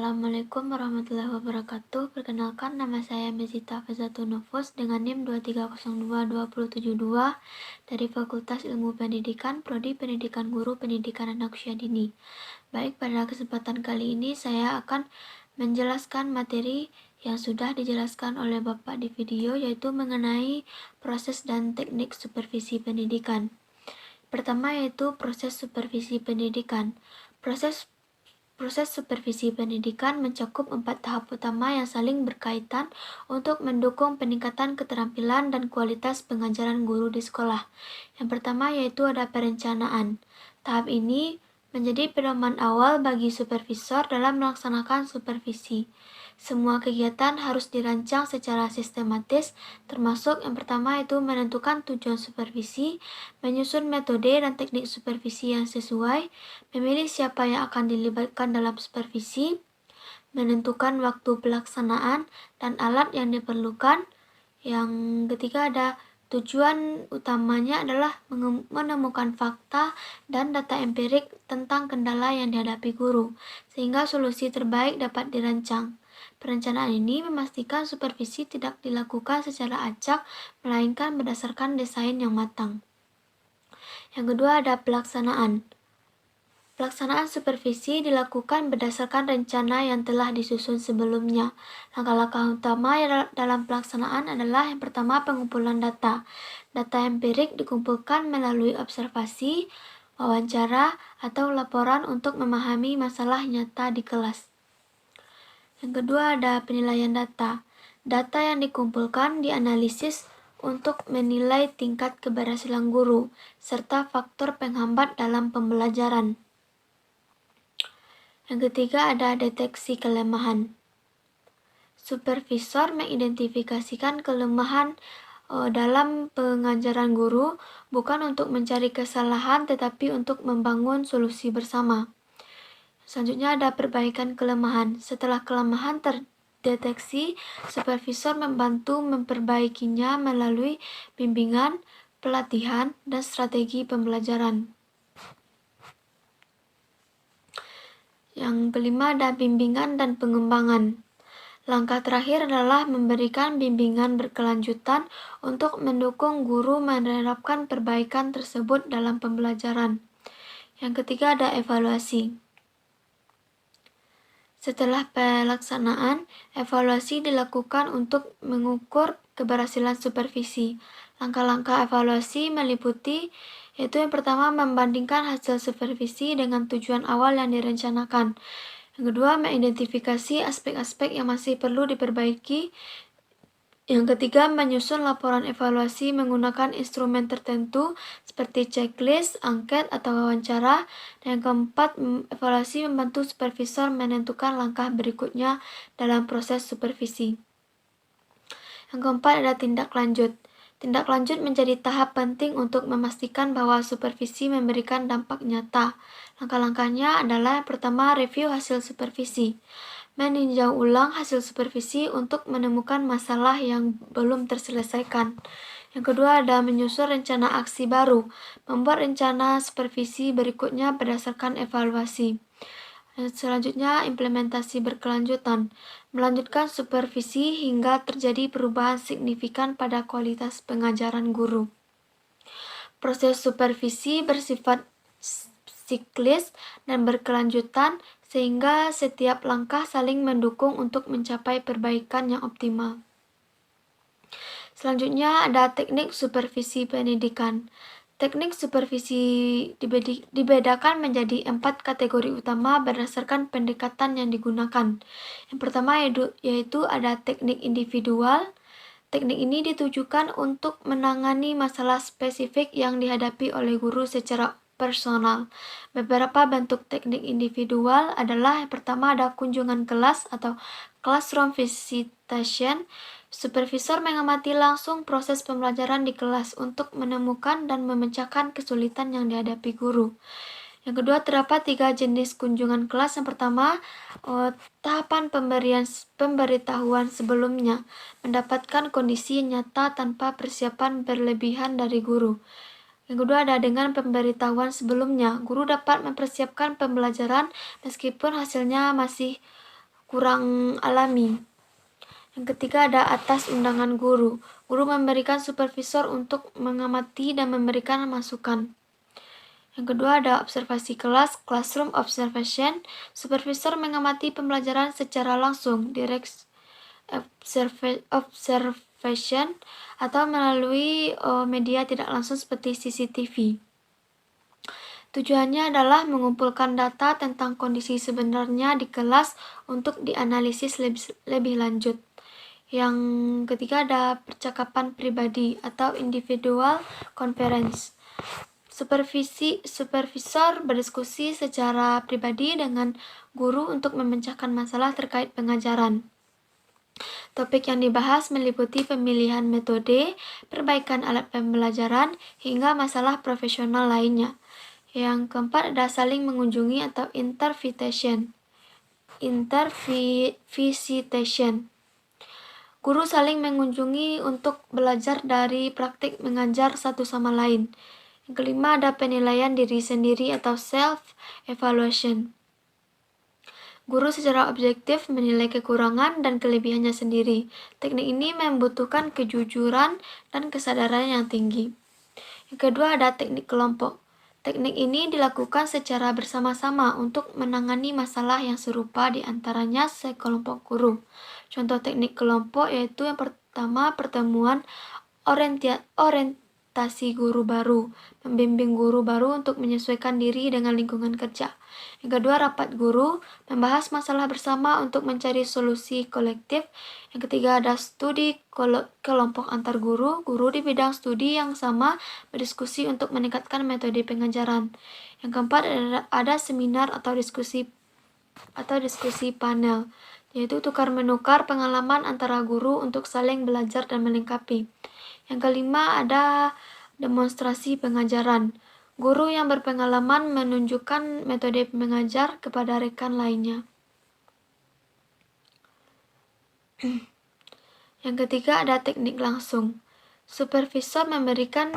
Assalamualaikum warahmatullahi wabarakatuh. Perkenalkan, nama saya Mezita Fazatunufus dengan NIM 2302272 dari Fakultas Ilmu Pendidikan, Prodi Pendidikan Guru Pendidikan Anak Usia Dini. Baik, pada kesempatan kali ini saya akan menjelaskan materi yang sudah dijelaskan oleh Bapak di video, yaitu mengenai proses dan teknik supervisi pendidikan. Pertama yaitu proses supervisi pendidikan. Proses supervisi pendidikan mencakup 4 tahap utama yang saling berkaitan untuk mendukung peningkatan keterampilan dan kualitas pengajaran guru di sekolah. Yang pertama yaitu ada perencanaan. Tahap ini menjadi pedoman awal bagi supervisor dalam melaksanakan supervisi. Semua kegiatan harus dirancang secara sistematis, termasuk yang pertama yaitu menentukan tujuan supervisi, menyusun metode dan teknik supervisi yang sesuai, memilih siapa yang akan dilibatkan dalam supervisi, menentukan waktu pelaksanaan dan alat yang diperlukan. Yang ketiga ada tujuan utamanya adalah menemukan fakta dan data empirik tentang kendala yang dihadapi guru, sehingga solusi terbaik dapat dirancang. Perencanaan ini memastikan supervisi tidak dilakukan secara acak, melainkan berdasarkan desain yang matang. Yang kedua ada pelaksanaan. Pelaksanaan supervisi dilakukan berdasarkan rencana yang telah disusun sebelumnya. Langkah-langkah utama dalam pelaksanaan adalah yang pertama pengumpulan data. Data empirik dikumpulkan melalui observasi, wawancara, atau laporan untuk memahami masalah nyata di kelas. Yang kedua ada penilaian data. Data yang dikumpulkan dianalisis untuk menilai tingkat keberhasilan guru, serta faktor penghambat dalam pembelajaran. Yang ketiga ada deteksi kelemahan. Supervisor mengidentifikasikan kelemahan dalam pengajaran guru bukan untuk mencari kesalahan tetapi untuk membangun solusi bersama. Selanjutnya ada perbaikan kelemahan. Setelah kelemahan terdeteksi, supervisor membantu memperbaikinya melalui bimbingan, pelatihan, dan strategi pembelajaran. Yang kelima ada bimbingan dan pengembangan. Langkah terakhir adalah memberikan bimbingan berkelanjutan untuk mendukung guru menerapkan perbaikan tersebut dalam pembelajaran. Yang ketiga ada evaluasi. Setelah pelaksanaan, evaluasi dilakukan untuk mengukur keberhasilan supervisi. Langkah-langkah evaluasi meliputi yaitu yang pertama membandingkan hasil supervisi dengan tujuan awal yang direncanakan. Yang kedua, mengidentifikasi aspek-aspek yang masih perlu diperbaiki. Yang ketiga, menyusun laporan evaluasi menggunakan instrumen tertentu seperti checklist, angket, atau wawancara. Dan yang keempat, evaluasi membantu supervisor menentukan langkah berikutnya dalam proses supervisi. Yang keempat ada tindak lanjut. Tindak lanjut menjadi tahap penting untuk memastikan bahwa supervisi memberikan dampak nyata. Langkah-langkahnya adalah yang pertama, review hasil supervisi. Meninjau ulang hasil supervisi untuk menemukan masalah yang belum terselesaikan. Yang kedua ada menyusun rencana aksi baru, membuat rencana supervisi berikutnya berdasarkan evaluasi. Selanjutnya implementasi berkelanjutan, melanjutkan supervisi hingga terjadi perubahan signifikan pada kualitas pengajaran guru. Proses supervisi bersifat siklis dan berkelanjutan sehingga setiap langkah saling mendukung untuk mencapai perbaikan yang optimal. Selanjutnya ada teknik supervisi pendidikan. Teknik supervisi dibedakan menjadi 4 kategori utama berdasarkan pendekatan yang digunakan. Yang pertama yaitu ada teknik individual. Teknik ini ditujukan untuk menangani masalah spesifik yang dihadapi oleh guru secara personal. Beberapa bentuk teknik individual adalah yang pertama ada kunjungan kelas atau classroom visitation. Supervisor mengamati langsung proses pembelajaran di kelas untuk menemukan dan memecahkan kesulitan yang dihadapi guru. Yang kedua, terdapat 3 jenis kunjungan kelas. Yang pertama, tahapan pemberitahuan sebelumnya, mendapatkan kondisi nyata tanpa persiapan berlebihan dari guru. Yang kedua ada dengan pemberitahuan sebelumnya, guru dapat mempersiapkan pembelajaran meskipun hasilnya masih kurang alami. Yang ketiga ada atas undangan guru. Guru memberikan supervisor untuk mengamati dan memberikan masukan. Yang kedua ada observasi kelas, classroom observation. Supervisor mengamati pembelajaran secara langsung, direct observation, atau melalui media tidak langsung seperti CCTV. Tujuannya adalah mengumpulkan data tentang kondisi sebenarnya di kelas untuk dianalisis lebih lanjut. Yang ketiga ada percakapan pribadi atau individual conference. Supervisor berdiskusi secara pribadi dengan guru untuk memecahkan masalah terkait pengajaran. Topik yang dibahas meliputi pemilihan metode, perbaikan alat pembelajaran, hingga masalah profesional lainnya. Yang keempat ada saling mengunjungi atau intervisitation. Guru saling mengunjungi untuk belajar dari praktik mengajar satu sama lain. Yang kelima ada penilaian diri sendiri atau self-evaluation. Guru secara objektif menilai kekurangan dan kelebihannya sendiri. Teknik ini membutuhkan kejujuran dan kesadaran yang tinggi. Yang kedua ada teknik kelompok. Teknik ini dilakukan secara bersama-sama untuk menangani masalah yang serupa di antaranya sekelompok guru. Contoh teknik kelompok yaitu yang pertama pertemuan orientasi guru baru, membimbing guru baru untuk menyesuaikan diri dengan lingkungan kerja. Yang kedua, rapat guru, membahas masalah bersama untuk mencari solusi kolektif. Yang ketiga, ada studi kelompok antar guru, guru di bidang studi yang sama berdiskusi untuk meningkatkan metode pengajaran. Yang keempat, ada seminar atau diskusi panel, yaitu tukar-menukar pengalaman antara guru untuk saling belajar dan melengkapi. Yang kelima ada demonstrasi pengajaran. Guru yang berpengalaman menunjukkan metode mengajar kepada rekan lainnya. Yang ketiga ada teknik langsung. Supervisor memberikan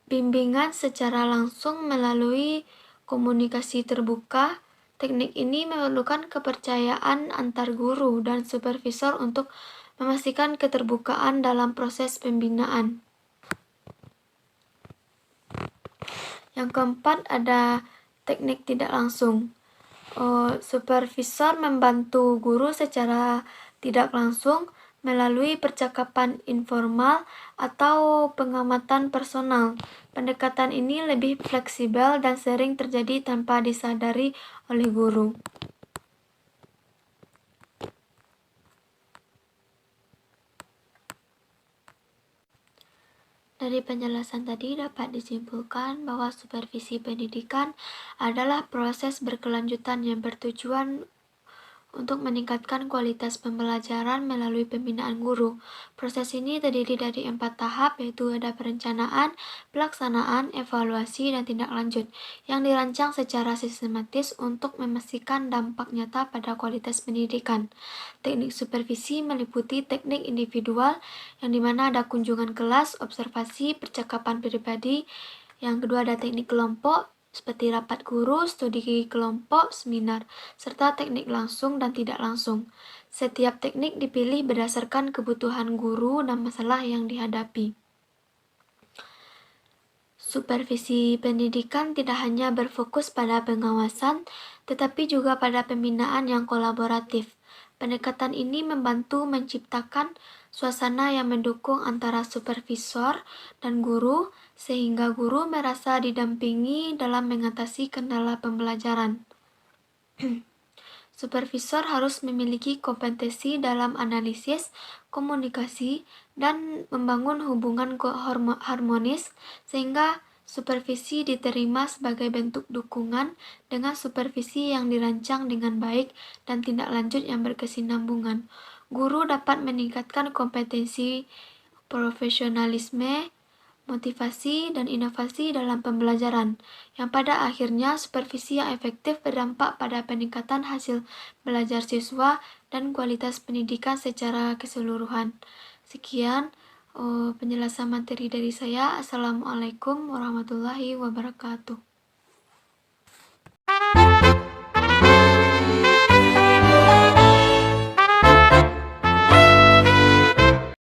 bimbingan secara langsung melalui komunikasi terbuka. Teknik ini memerlukan kepercayaan antar guru dan supervisor untuk memastikan keterbukaan dalam proses pembinaan. Yang keempat ada teknik tidak langsung. Supervisor membantu guru secara tidak langsung melalui percakapan informal atau pengamatan personal. Pendekatan ini lebih fleksibel dan sering terjadi tanpa disadari oleh guru. Dari penjelasan tadi dapat disimpulkan bahwa supervisi pendidikan adalah proses berkelanjutan yang bertujuan untuk meningkatkan kualitas pembelajaran melalui pembinaan guru. Proses ini terdiri dari 4 tahap, yaitu ada perencanaan, pelaksanaan, evaluasi, dan tindak lanjut, yang dirancang secara sistematis untuk memastikan dampak nyata pada kualitas pendidikan. Teknik supervisi meliputi teknik individual, yang dimana ada kunjungan kelas, observasi, percakapan pribadi. Yang kedua ada teknik kelompok, seperti rapat guru, studi kelompok, seminar, serta teknik langsung dan tidak langsung. Setiap teknik dipilih berdasarkan kebutuhan guru dan masalah yang dihadapi. Supervisi pendidikan tidak hanya berfokus pada pengawasan, tetapi juga pada pembinaan yang kolaboratif. Pendekatan ini membantu menciptakan suasana yang mendukung antara supervisor dan guru, sehingga guru merasa didampingi dalam mengatasi kendala pembelajaran. Supervisor harus memiliki kompetensi dalam analisis, komunikasi, dan membangun hubungan harmonis, sehingga supervisi diterima sebagai bentuk dukungan dengan supervisi yang dirancang dengan baik dan tindak lanjut yang berkesinambungan. Guru dapat meningkatkan kompetensi, profesionalisme, motivasi, dan inovasi dalam pembelajaran, yang pada akhirnya supervisi yang efektif berdampak pada peningkatan hasil belajar siswa dan kualitas pendidikan secara keseluruhan. Sekian penjelasan materi dari saya. Assalamualaikum warahmatullahi wabarakatuh.